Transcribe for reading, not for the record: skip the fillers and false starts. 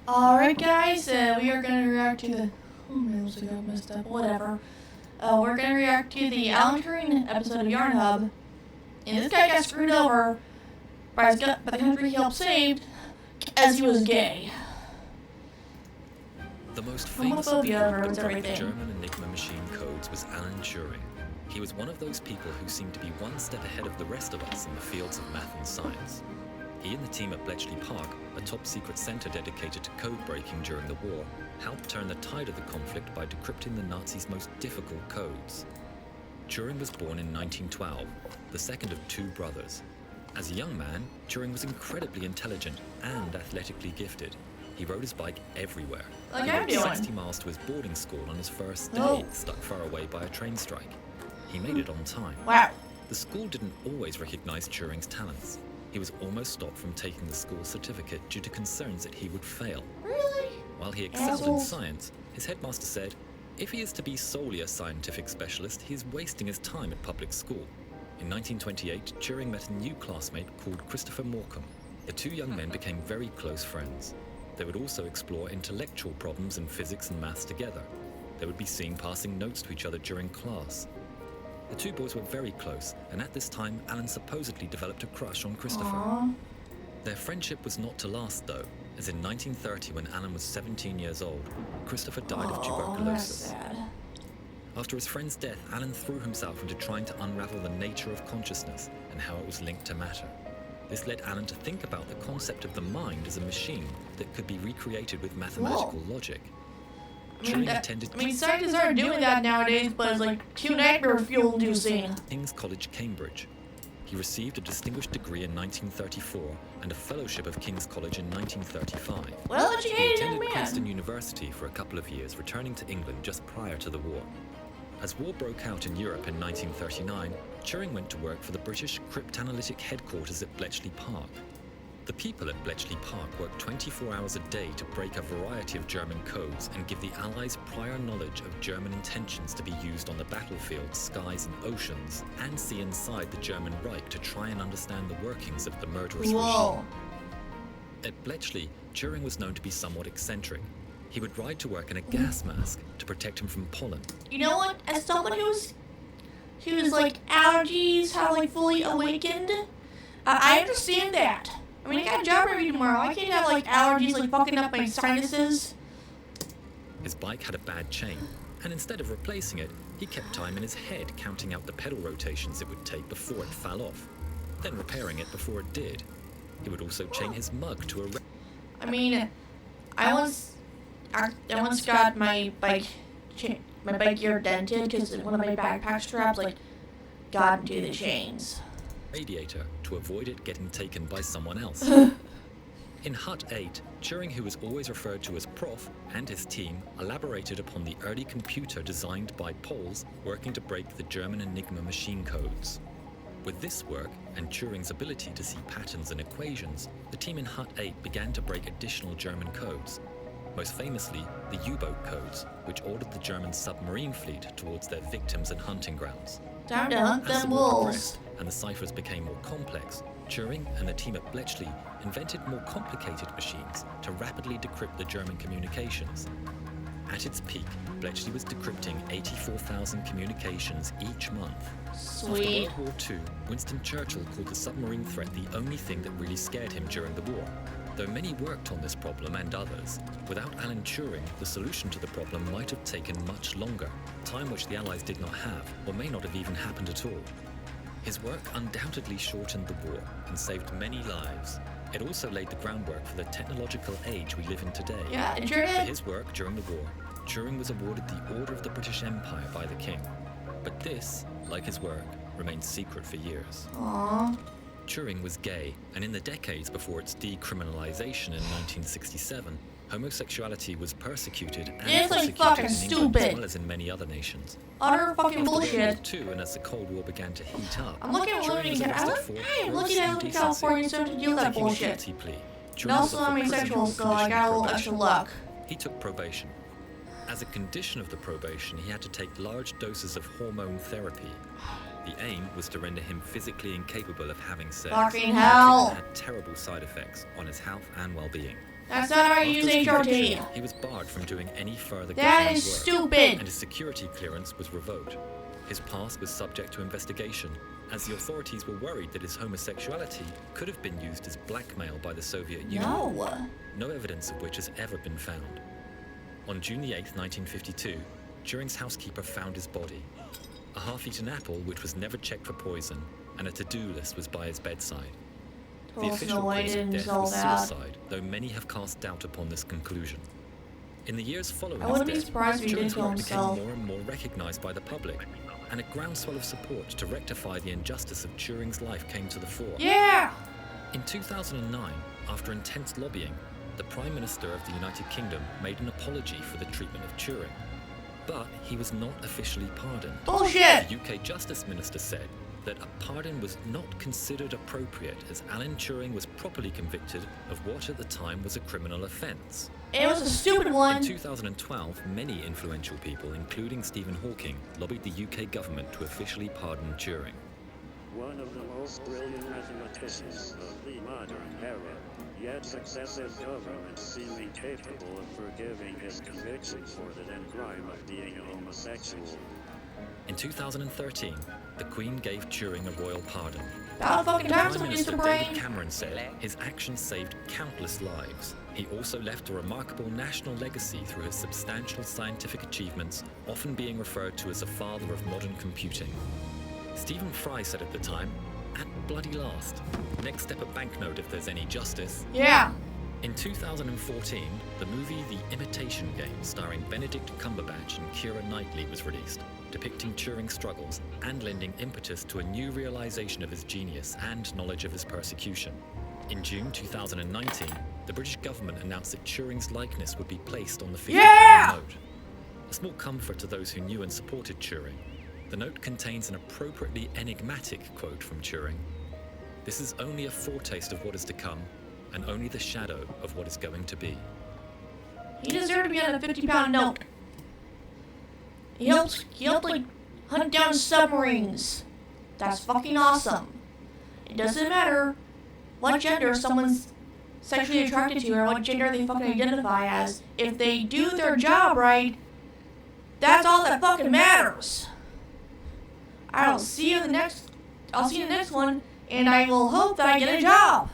Alright guys, we are going to react to the... Oh, minutes ago, messed up, whatever. We're going to react to the Alan Turing episode of Yarn Hub. And this guy got screwed over by the country he helped save as he was gay. The most famous Homophobia of ruins the everything. German Enigma machine codes was Alan Turing. He was one of those people who seemed to be one step ahead of the rest of us in the fields of math and science. He and the team at Bletchley Park, a top-secret center dedicated to code breaking during the war, helped turn the tide of the conflict by decrypting the Nazis' most difficult codes. Turing was born in 1912, the second of two brothers. As a young man, Turing was incredibly intelligent and athletically gifted. He rode his bike everywhere. Like he I'm rode doing. 60 miles to his boarding school on his first day, Oh. stuck far away by a train strike. He made it on time. Wow. The school didn't always recognize Turing's talents. He was almost stopped from taking the school certificate due to concerns that he would fail. Really? While he excelled in Assholes. science, his headmaster said, if he is to be solely a scientific specialist, he is wasting his time at public school. In 1928, Turing met a new classmate called Christopher Morcom. The two young men became very close friends. They would also explore intellectual problems in physics and maths together. They would be seen passing notes to each other during class. The two boys were very close, and at this time, Alan supposedly developed a crush on Christopher. Aww. Their friendship was not to last, though, as in 1930, when Alan was 17 years old, Christopher died of That's tuberculosis. sad. After his friend's death, Alan threw himself into trying to unravel the nature of consciousness and how it was linked to matter. This led Alan to think about the concept of the mind as a machine that could be recreated with mathematical logic. Scientists are doing that nowadays, but it's like too nightmare fuel inducing. King's College, Cambridge. He received a distinguished degree in 1934 and a fellowship of King's College in 1935. Well He educated young attended Princeton man. University for a couple of years, returning to England just prior to the war. As war broke out in Europe in 1939, Turing went to work for the British cryptanalytic headquarters at Bletchley Park. The people at Bletchley Park worked 24 hours a day to break a variety of German codes and give the Allies prior knowledge of German intentions to be used on the battlefield, skies and oceans, and see inside the German Reich to try and understand the workings of the murderous regime. Whoa. At Bletchley, Turing was known to be somewhat eccentric. He would ride to work in a gas mask to protect him from pollen. You know what? As someone who's like allergies, how like fully awakened, I understand that. I mean, I got a job every tomorrow. I can't have like allergies like fucking up my sinuses. His bike had a bad chain, and instead of replacing it, he kept time in his head, counting out the pedal rotations it would take before it fell off, then repairing it before it did. He would also chain his mug to a I mean, I once got my bike gear dented because one of my backpack straps like got into the chains. radiator to avoid it getting taken by someone else. In Hut 8, Turing, who was always referred to as Prof, and his team elaborated upon the early computer designed by Poles working to break the German Enigma machine codes. With this work, and Turing's ability to see patterns and equations, the team in Hut 8 began to break additional German codes. Most famously, the U-boat codes, which ordered the German submarine fleet towards their victims and hunting grounds. Time to hunt As the them war wolves. progressed and the ciphers became more complex, Turing and the team at Bletchley invented more complicated machines to rapidly decrypt the German communications. At its peak, Bletchley was decrypting 84,000 communications each month. Sweet. After World War II, Winston Churchill called the submarine threat the only thing that really scared him during the war. Though many worked on this problem and others, without Alan Turing, the solution to the problem might have taken much longer, time which the Allies did not have, or may not have even happened at all. His work undoubtedly shortened the war and saved many lives. It also laid the groundwork for the technological age we live in today. Yeah, it sure For did. his work during the war, Turing was awarded the Order of the British Empire by the King. But this, like his work, remained secret for years. Aww. Turing was gay, and in the decades before its decriminalization in 1967, homosexuality was persecuted and It's like prosecuted fucking in England stupid. as well as in many other nations. Utter fucking After World War bullshit. II, and as the Cold War began to heat up, I'm looking at Turing living was in arrested for I'm gross looking at indecency, California so to deal with that taking a bullshit. guilty plea. And Turing was also offered I'm prison asexual, on so I condition got a of little probation. extra luck. He took probation. As a condition of the probation, he had to take large doses of hormone therapy. The aim was to render him physically incapable of having sex. Fucking The hell. treatment had terrible side effects on his health and well-being. That's not how you use After his HRT. conviction, he was barred from doing any further That government is work, stupid. and his security clearance was revoked. His past was subject to investigation, as the authorities were worried that his homosexuality could have been used as blackmail by the Soviet Union. No evidence of which has ever been found. On June 8, 1952, Turing's housekeeper found his body. A half-eaten apple which was never checked for poison, and a to-do list was by his bedside. The official cause of death was suicide, though many have cast doubt upon this conclusion. In the years following his death, Turing's work became more and more recognized by the public, and a groundswell of support to rectify the injustice of Turing's life came to the fore. Yeah! In 2009, after intense lobbying, the Prime Minister of the United Kingdom made an apology for the treatment of Turing. But he was not officially pardoned. Bullshit! The UK Justice Minister said that a pardon was not considered appropriate as Alan Turing was properly convicted of what at the time was a criminal offence. It was a stupid one. In 2012, many influential people, including Stephen Hawking, lobbied the UK government to officially pardon Turing. One of the most brilliant mathematicians of the modern era, yet successive governments seem incapable of forgiving his conviction for the then crime of being a homosexual. In 2013, the Queen gave Turing a royal pardon. About fucking time Prime someone used Minister to brain. David Cameron said his actions saved countless lives. He also left a remarkable national legacy through his substantial scientific achievements, often being referred to as the father of modern computing. Stephen Fry said at the time, "At bloody last. Next step a banknote if there's any justice." Yeah. In 2014, the movie The Imitation Game, starring Benedict Cumberbatch and Keira Knightley, was released, depicting Turing's struggles and lending impetus to a new realization of his genius and knowledge of his persecution. In June 2019, the British government announced that Turing's likeness would be placed on the £50 note. A small comfort to those who knew and supported Turing. The note contains an appropriately enigmatic quote from Turing. "This is only a foretaste of what is to come, and only the shadow of what is going to be." He deserved to be on a £50 note. He helped like hunt down submarines. That's fucking awesome. It doesn't matter what gender someone's sexually attracted to or what gender they fucking identify as. If they do their job right, that's all that fucking matters. I'll see you in the next one, and I will hope that I get a job.